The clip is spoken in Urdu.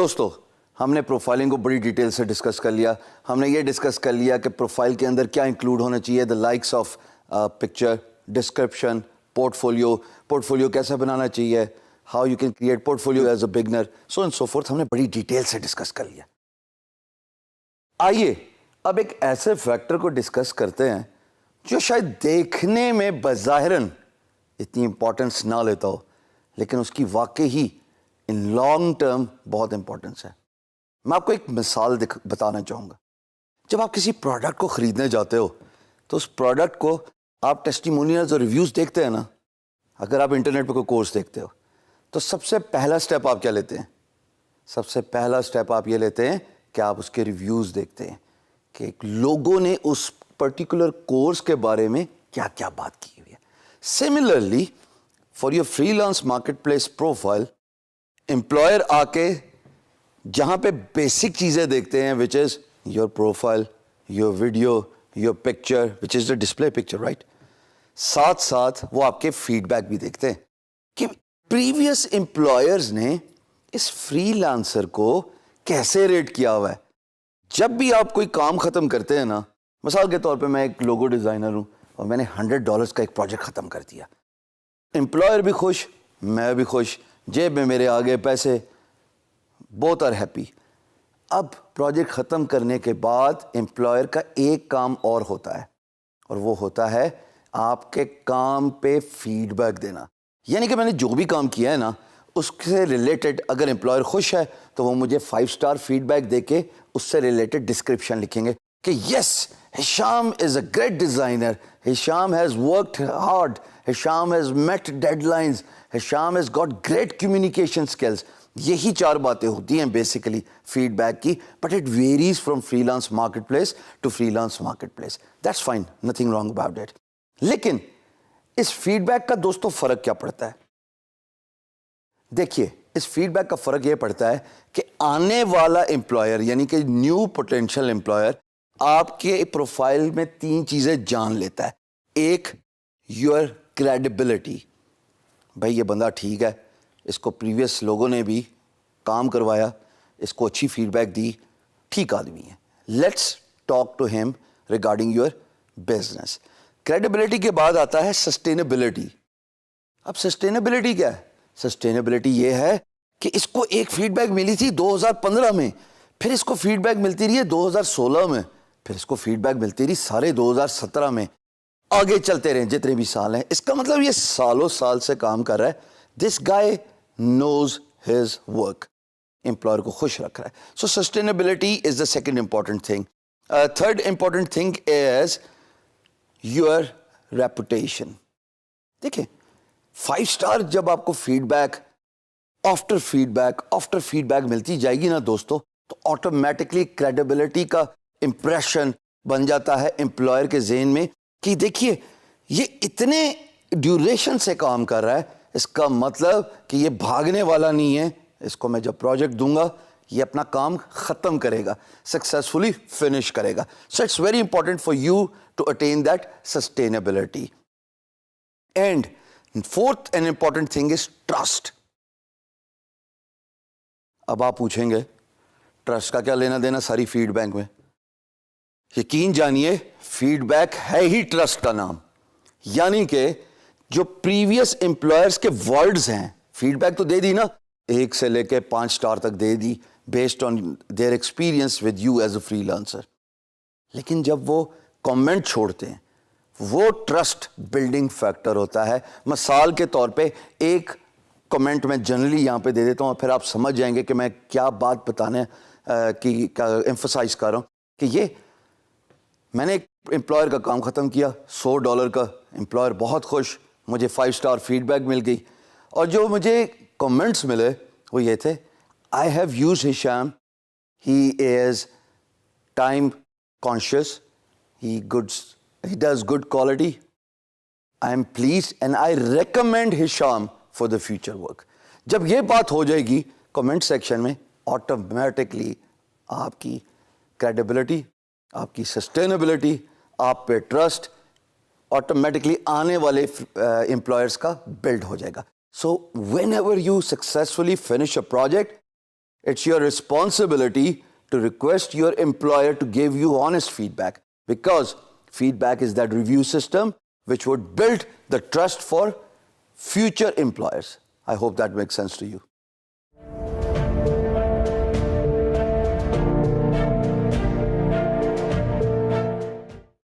دوستو ہم نے پروفائلنگ کو بڑی ڈیٹیل سے ڈسکس کر لیا. ہم نے یہ ڈسکس کر لیا کہ پروفائل کے اندر کیا انکلوڈ ہونا چاہیے, the likes of picture, description, portfolio کیسے بنانا چاہیے, how you can create portfolio as a beginner, so and so forth. ہم نے بڑی ڈیٹیل سے ڈسکس کر لیا. آئیے اب ایک ایسے فیکٹر کو ڈسکس کرتے ہیں جو شاید دیکھنے میں بظاہراً اتنی امپورٹنس نہ لیتا ہو, لیکن اس کی واقعی ان لانگ ٹرم بہت امپورٹنس ہے. میں آپ کو ایک مثال بتانا چاہوں گا. جب آپ کسی پروڈکٹ کو خریدنے جاتے ہو تو اس پروڈکٹ کو آپ ٹیسٹیمونیلز اور ریویوز دیکھتے ہیں نا. اگر آپ انٹرنیٹ پہ کوئی کورس دیکھتے ہو تو سب سے پہلا سٹیپ آپ کیا لیتے ہیں؟ سب سے پہلا سٹیپ آپ یہ لیتے ہیں کہ آپ اس کے ریویوز دیکھتے ہیں کہ لوگوں نے اس پرٹیکولر کورس کے بارے میں کیا کیا بات کی ہوئی ہے. Similarly for your freelance marketplace profile, employer آ کے جہاں پہ بیسک چیزیں دیکھتے ہیں which is your profile, your video, your picture which is the display picture, right. ساتھ ساتھ وہ آپ کے فیڈ بیک بھی دیکھتے ہیں کہ پریویس امپلائرز نے اس فری لانسر کو کیسے ریٹ کیا ہوا ہے. جب بھی آپ کوئی کام ختم کرتے ہیں نا, مثال کے طور پہ میں ایک لوگو ڈیزائنر ہوں اور میں نے $100 کا ایک پروجیکٹ ختم کر دیا. امپلائر بھی خوش, میں بھی خوش, جیب میں میرے آگے پیسے, بوتھ آر ہیپی. اب پروجیکٹ ختم کرنے کے بعد امپلائر کا ایک کام اور ہوتا ہے, اور وہ ہوتا ہے آپ کے کام پہ فیڈ بیک دینا. یعنی کہ میں نے جو بھی کام کیا ہے نا اس سے ریلیٹڈ اگر امپلائر خوش ہے تو وہ مجھے 5 اسٹار فیڈ بیک دے کے اس سے ریلیٹڈ ڈسکرپشن لکھیں گے کہ yes Hisham is a great designer, Hisham has worked hard, Hisham has met deadlines, Hisham has got great communication skills. یہی 4 باتیں ہوتی ہیں بیسیکلی فیڈ بیک کی, but it varies from freelance marketplace to freelance marketplace. That's fine, nothing wrong about it. لیکن اس فیڈ بیک کا دوستوں فرق کیا پڑتا ہے؟ دیکھیے, اس فیڈ بیک کا فرق یہ پڑتا ہے کہ آنے والا امپلائر یعنی کہ نیو پوٹینشیل امپلائر آپ کے پروفائل میں 3 چیزیں جان لیتا ہے. ایک, یور کریڈیبلٹی, بھائی یہ بندہ ٹھیک ہے, اس کو پریویس لوگوں نے بھی کام کروایا, اس کو اچھی فیڈ بیک دی, ٹھیک آدمی ہے, let's talk to him regarding your business. Credibility کے بعد آتا ہے سسٹینیبلٹی. اب سسٹینیبلٹی کیا ہے؟ سسٹینیبلٹی یہ ہے کہ اس کو ایک فیڈ بیک ملی تھی 2015 میں, پھر اس کو فیڈ بیک ملتی رہی ہے 2016 میں, پھر اس کو فیڈ بیک ملتی رہی سارے 2017 میں, آگے چلتے رہے جتنے بھی سال ہیں. اس کا مطلب یہ سالوں سال سے کام کر رہا ہے. This guy knows his work, employer کو خوش رکھ رہا ہے. So sustainability is the second important thing. Third important thing is your reputation. دیکھیں 5 اسٹار جب آپ کو feedback after feedback ملتی جائے گی نا دوستو, تو آٹومیٹکلی کریڈیبلٹی کا امپریشن بن جاتا ہے امپلائر کے ذہن میں کہ دیکھیے یہ اتنے ڈیوریشن سے کام کر رہا ہے, اس کا مطلب کہ یہ بھاگنے والا نہیں ہے, اس کو میں جب پروجیکٹ دوں گا یہ اپنا کام ختم کرے گا, سکسیسفلی فنش کرے گا. So it's very important for you to attain that sustainability. And fourth and important thing is trust. اب آپ پوچھیں گے ٹرسٹ کا کیا لینا دینا ساری فیڈ بیک میں؟ یقین جانیے فیڈ بیک ہے ہی ٹرسٹ کا نام. یعنی کہ جو پریویس امپلائرز کے ورڈز ہیں, فیڈ بیک تو دے دی نا, 1 سے لے کے 5 اسٹار تک دے دی based on their experience with you as a freelancer, لیکن جب وہ کامنٹ چھوڑتے ہیں وہ ٹرسٹ بلڈنگ فیکٹر ہوتا ہے. مثال کے طور پہ ایک کمنٹ میں جنرلی یہاں پہ دے دیتا ہوں, پھر آپ سمجھ جائیں گے کہ میں کیا بات بتانے کی ایمفسائز کر رہا ہوں. کہ یہ میں نے ایک امپلائر کا کام ختم کیا $100 کا, امپلائر بہت خوش, مجھے 5 اسٹار فیڈ بیک مل گئی, اور جو مجھے کمنٹس ملے وہ یہ تھے, I have use Hisham, he is time conscious, he does good quality, I am pleased and I recommend Hisham for the future work. جب یہ بات ہو جائے گی کمنٹ سیکشن میں, آٹومیٹکلی آپ کی کریڈیبلٹی, آپ کی سسٹینیبلٹی, آپ پہ ٹرسٹ آٹومیٹکلی آنے والے امپلائرس کا بلڈ ہو جائے گا. So whenever you successfully finish a project, It's your responsibility to request your employer to give you honest feedback, because feedback is that review system which would build the trust for future employers. I hope that makes sense to you.